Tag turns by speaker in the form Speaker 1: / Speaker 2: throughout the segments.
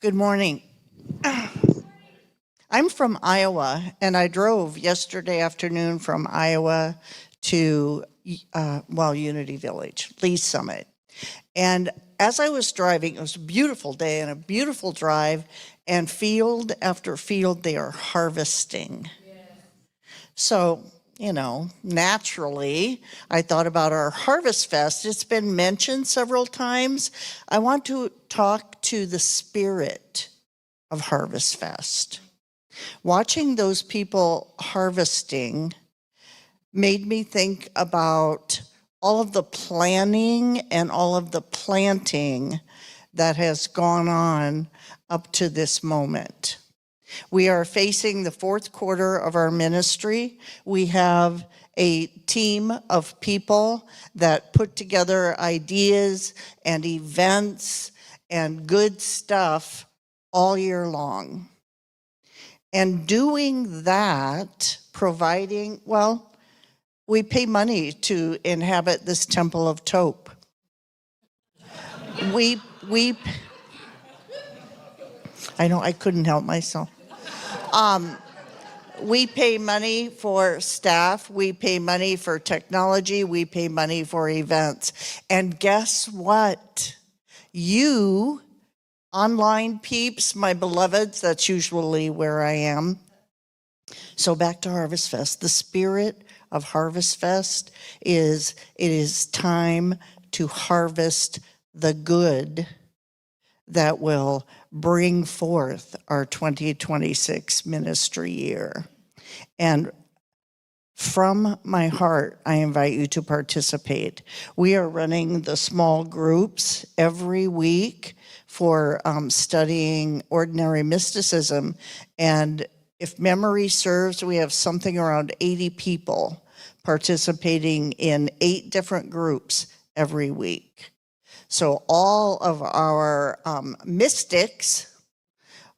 Speaker 1: Good morning. I'm from Iowa, and I drove yesterday afternoon from Iowa to, Unity Village, Lee Summit. And as I was driving, it was a beautiful day and a beautiful drive, and field after field, they are harvesting. So, naturally, I thought about our HarvestFest. It's been mentioned several times. I want to talk to the spirit of HarvestFest. Watching those people harvesting made me think about all of the planning and all of the planting that has gone on up to this moment. We are facing the fourth quarter of our ministry. We have a team of people that put together ideas and events and good stuff all year long. And doing that, providing, we pay money to inhabit this temple of taupe. I know, I couldn't help myself. We pay money for staff, we pay money for technology, we pay money for events. And guess what? You, online peeps, my beloveds, that's usually where I am. So back to HarvestFest. The spirit of HarvestFest is, it is time to harvest the good that will bring forth our 2026 ministry year. And from my heart, I invite you to participate. We are running the small groups every week for studying ordinary mysticism. And if memory serves, we have something around 80 people participating in 8 different groups every week. So all of our mystics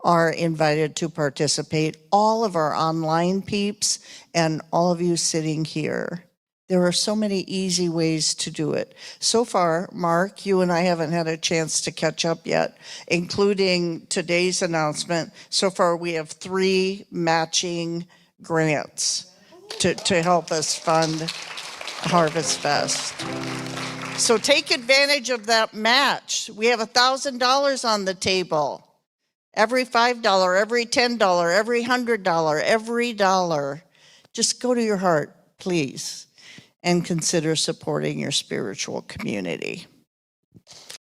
Speaker 1: are invited to participate, all of our online peeps, and all of you sitting here. There are so many easy ways to do it. So far, Mark, you and I haven't had a chance to catch up yet, including today's announcement. So far, we have 3 matching grants to help us fund HarvestFest. So take advantage of that match. We have $1,000 on the table. Every $5, every $10, every $100, every dollar. Just go to your heart, please, and consider supporting your spiritual community.